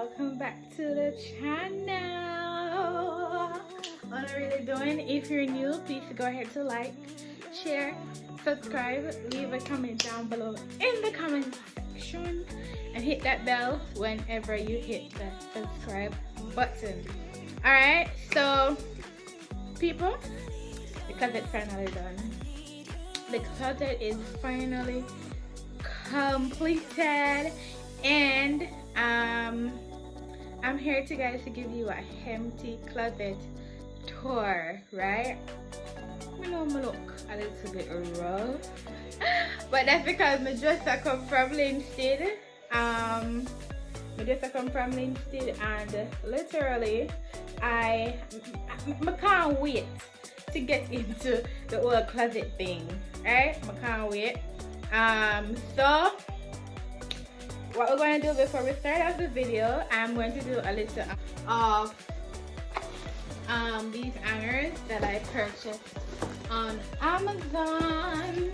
welcome back to the channel. What I'm really doing, if you're new, please go ahead to like, share, subscribe, leave a comment down below in the comment section, and hit that bell whenever you hit the subscribe button. Alright, so people, the closet finally done. The closet is finally completed, and I'm here to give you a empty closet tour, right? I know I look a little bit rough, but that's because my dresser come from Linstead. And literally I can't wait to get into the whole closet thing, right? I can't wait. So what we're going to do before we start off the video, I'm going to do a little of these hangers that I purchased on Amazon.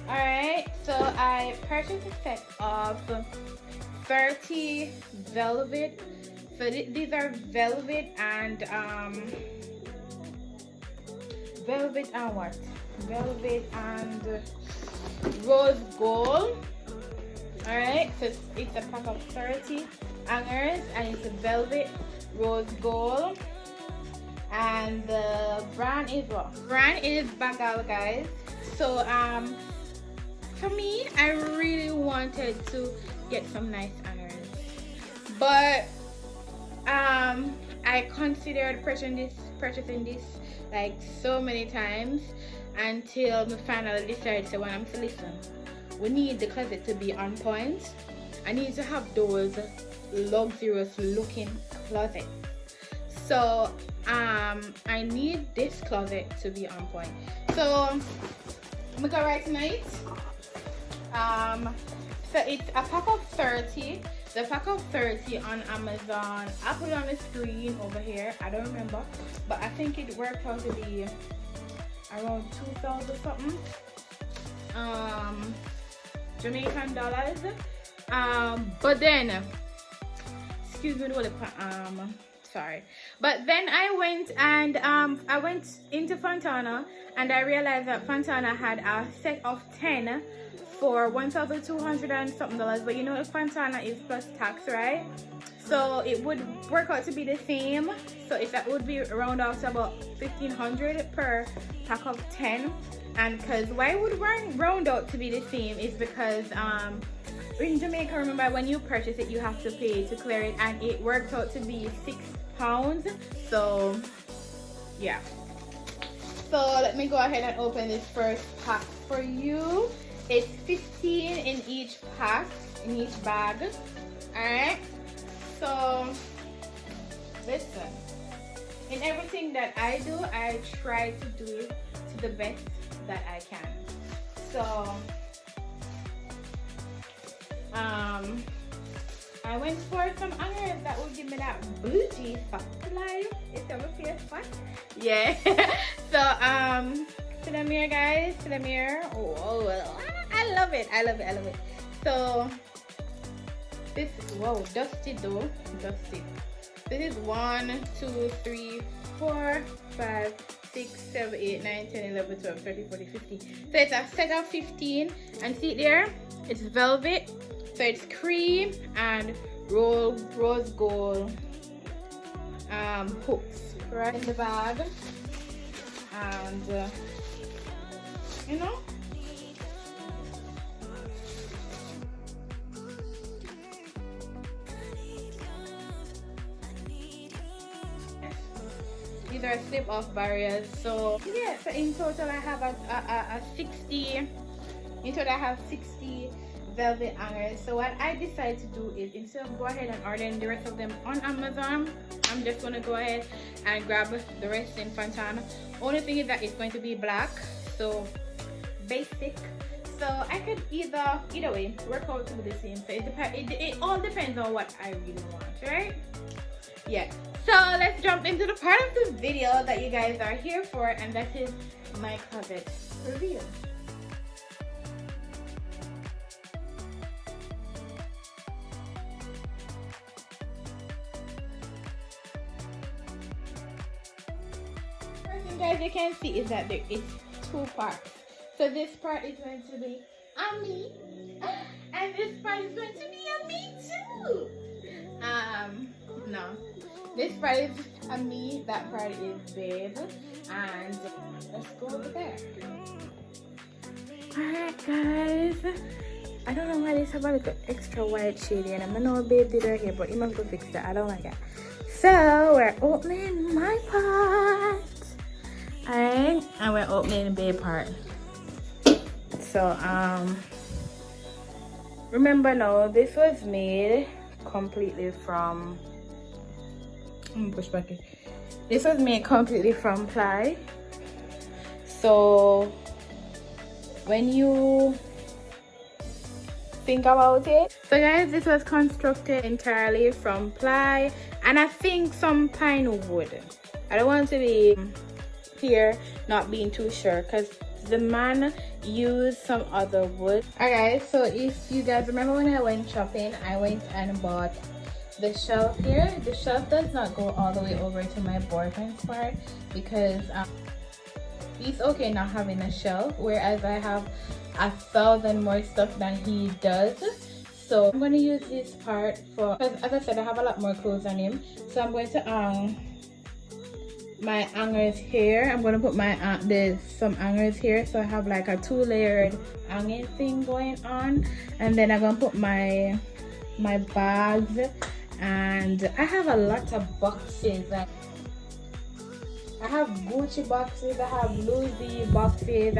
Alright, so I purchased a set of 30 velvet. So these are velvet and velvet and rose gold. Alright, so it's a pack of 30 hangers, and it's a velvet, rose gold, and the brand is what? Brand is Bagal, guys. So for me, I really wanted to get some nice hangers, but I considered purchasing this like so many times until we finally decided. So when I'm to listen, we need the closet to be on point. I need to have those luxurious looking closets. So I need this closet to be on point. So I'm gonna go right tonight. So it's a pack of 30. The pack of 30 on Amazon, I'll put it on the screen over here. I don't remember, but I think it worked out to be around 2,000 something Jamaican dollars. But then, excuse me, sorry. But then I went into Fontana, and I realized that Fontana had a set of 10 for $1,200 and something. But you know, if Fontana is plus tax, right? So it would work out to be the same. So if that would be around out to about $1,500 per pack of 10. And because why it would round out to be the same is because in Jamaica, remember, when you purchase it, you have to pay to clear it, and it worked out to be £6. So yeah. So let me go ahead and open this first pack for you. It's 15 in each pack, in each bag. Alright, so listen, in everything that I do, I try to do it to the best that I can. So I went for some hangers that would give me that bougie fat life. It's over face fat. Yeah. So to the mirror, guys, to the mirror. Oh, I love it. So this, whoa, dusty though, dusty. This is 1, 2, 3, 4, 5, 6, 7, 8, 9, 10, 11, 12, 13, 14, 15. So it's a set of 15, and see there, it's velvet. So it's cream and rose gold hooks right in the bag, and you know, these are slip off barriers. So yeah, so in total I have a 60. In total I have 60 velvet hangers. So what I decided to do is, instead of go ahead and ordering the rest of them on Amazon, I'm just gonna go ahead and grab the rest in Fontana. Only thing is that it's going to be black, so basic. So I could either way work out to be the same. So it all depends on what I really want, right? Yeah. So let's jump into the part of the video that you guys are here for, and that is my closet review. guys, you can see is that there is two parts. So this part is going to be a me, and this part is going to be a me too. No, this part is a me, that part is babe, and let's go over there. Alright guys, I don't know why this have a little extra white shade and I don't know babe did right here, but you must go fix that. I don't like it. So we're opening my part. Alright, and we're opening the babe part. So remember now, this was made completely from this was made completely from ply. So when you think about it, so guys, this was constructed entirely from ply and I think some pine wood. I don't want to be here not being too sure because the man used some other wood. Alright, so if you guys remember when I went shopping, I went and bought the shelf here. The shelf does not go all the way over to my boyfriend's part because he's okay not having a shelf, whereas I have 1,000 more stuff than he does. So I'm going to use this part for, because as I said, I have a lot more clothes on him. So I'm going to hang my hangers here. I'm going to put my some hangers here, so I have like a 2-layered hanging thing going on. And then I'm going to put my bags, and I have a lot of boxes. I have Gucci boxes, I have Louis boxes,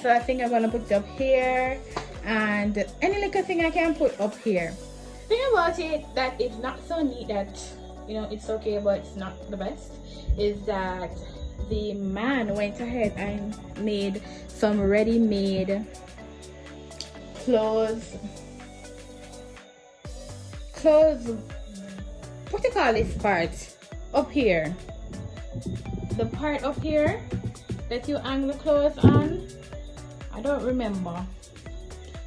so I think I'm gonna put it up here, and any little thing I can put up here. The thing about it that is not so neat, that you know it's okay but it's not the best, is that the man went ahead and made some ready-made clothes, what do you call this part up here? The part up here that you hang the clothes on, I don't remember.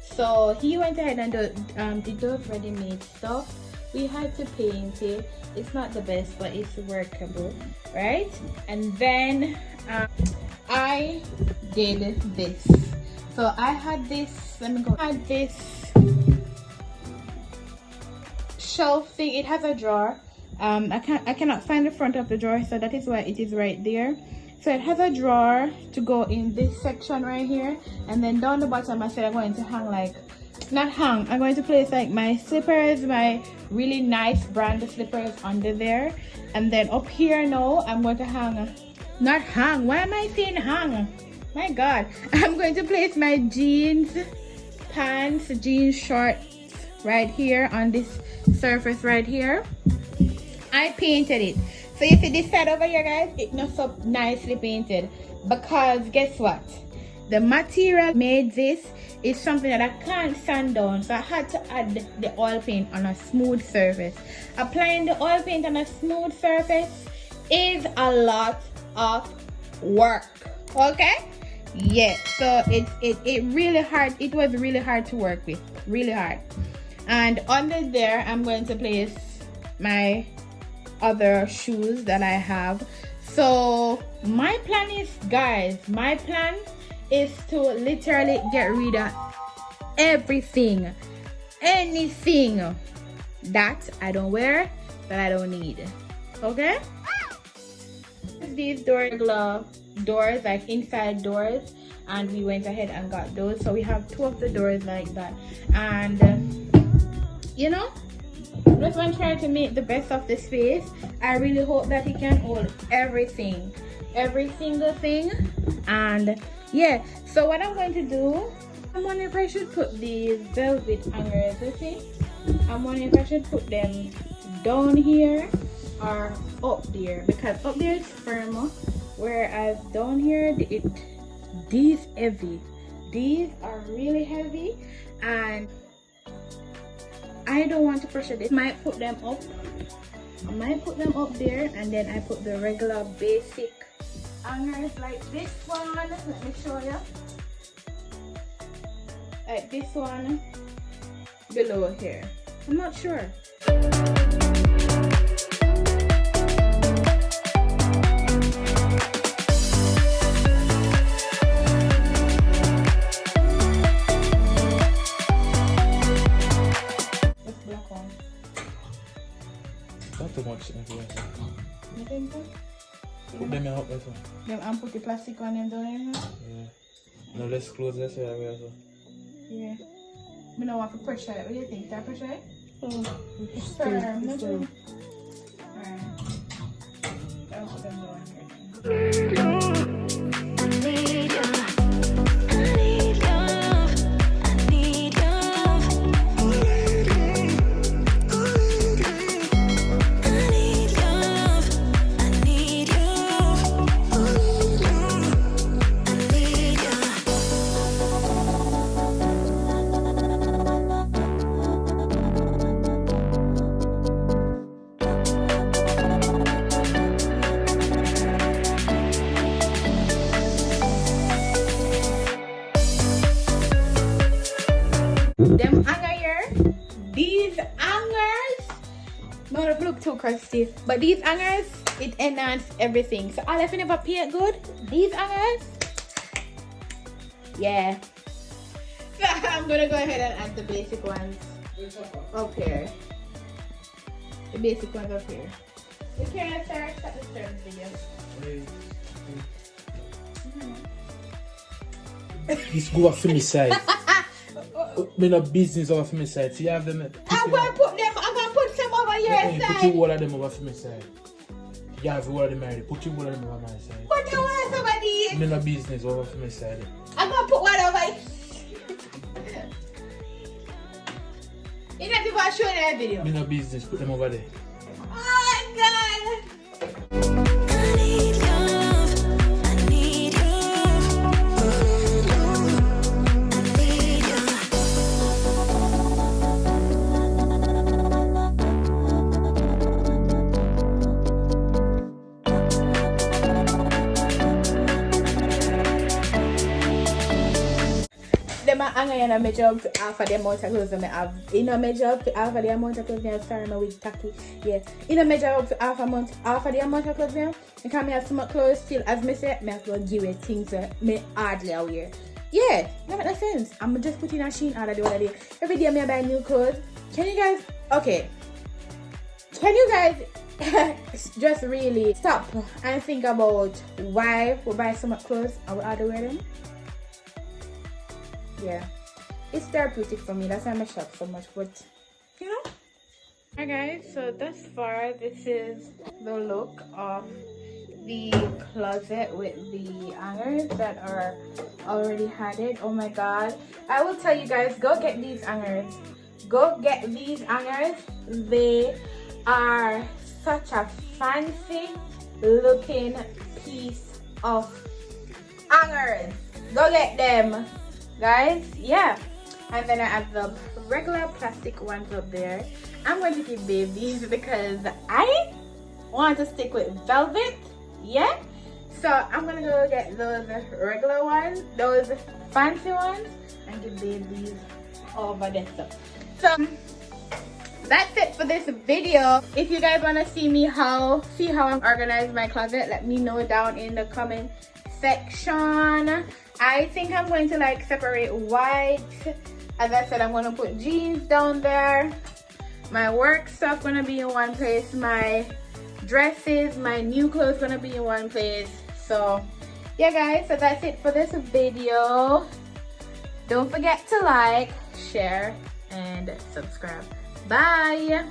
So he went ahead and did those ready-made stuff. We had to paint it. It's not the best, but it's workable, right? And then I did this. So I had this, let me go. I had this shelf thing. It has a drawer. I cannot find the front of the drawer, so that is why it is right there. So it has a drawer to go in this section right here, and then down the bottom I said I'm going to hang, like, not hang, I'm going to place like my slippers, my really nice brand slippers under there. And then up here now I'm going to hang, not hang, why am I saying hang, my god, I'm going to place my jeans pants, jeans shorts right here on this surface right here. I painted it. So you see this side over here, guys, it's not so nicely painted because guess what? The material made this is something that I can't sand down, so I had to add the oil paint on a smooth surface. Applying the oil paint on a smooth surface is a lot of work, okay? Yeah, so it really hard. It was really hard to work with, really hard. And under there I'm going to place my other shoes that I have. So my plan is, guys, my plan is to literally get rid of everything, anything that I don't wear, that I don't need, okay? These doors, like inside doors, and we went ahead and got those. So we have 2 of the doors like that, and you know, just want to try to make the best of the space. I really hope that it can hold everything, every single thing. And yeah, so what I'm going to do, I'm wondering if I should put these velvet hangers, okay? I'm wondering if I should put them down here or up there, because up there is firmer, whereas down here these heavy, these are really heavy, and I don't want to pressure this. I might put them up there, and then I put the regular basic hangers like this one. Let me show you, like this one below here. I'm not sure. Put them up there. Them and put the plastic on them down here. Yeah. No, let's close this area also. Yeah. I don't want to pressure it. What do you think? That pressure it? Oh, Firm. Alright. I'll put them down here. Them hanger here, these hangers, not look too crusty, but these hangers, it enhance everything. So all if you never paint good, these hangers, yeah. So I'm gonna go ahead and add the basic ones up here. The basic ones up here. You can't start the service video. This go off from my side. Me no business over from my side. So you have them. I'm gonna put some over your side. Put you all of them over from my side. You have all of them already. Put you all of them over my side. What you want somebody? Me no business over from my side. I'm gonna put one over. You not even showing that video. Me no business. Put them over there. Oh God. I'm gonna measure up to half of the amount of clothes I have. You know, measure up to half of the amount of clothes I have. Sorry, my wig tacky. Yeah. You know, measure up to half of the amount of clothes I have. Because I have so much clothes still, as I said, I have to give it things that me hardly wear. Yeah, that makes sense. I'm just putting a sheen out of the other day. Every day I buy new clothes. Can you guys, okay. Can you guys just really stop and think about why we buy so much clothes and we hardly wear them? Yeah, it's therapeutic for me. That's why I shop so much, but you know. Hi guys, so thus far this is the look of the closet with the hangers that are already added. Oh my god, I will tell you guys, go get these hangers. Go get these hangers. They are such a fancy looking piece of hangers. Go get them, guys. Yeah. And then I have the regular plastic ones up there. I'm going to keep these because I want to stick with velvet. Yeah, so I'm gonna go get those regular ones, those fancy ones, and give these over there. So that's it for this video. If you guys want to see how I organize my closet, let me know down in the comment section. I think I'm going to like separate white. As I said, I'm going to put jeans down there. My work stuff going to be in one place. My dresses, my new clothes going to be in one place. So yeah guys, so that's it for this video. Don't forget to like, share, and subscribe. Bye.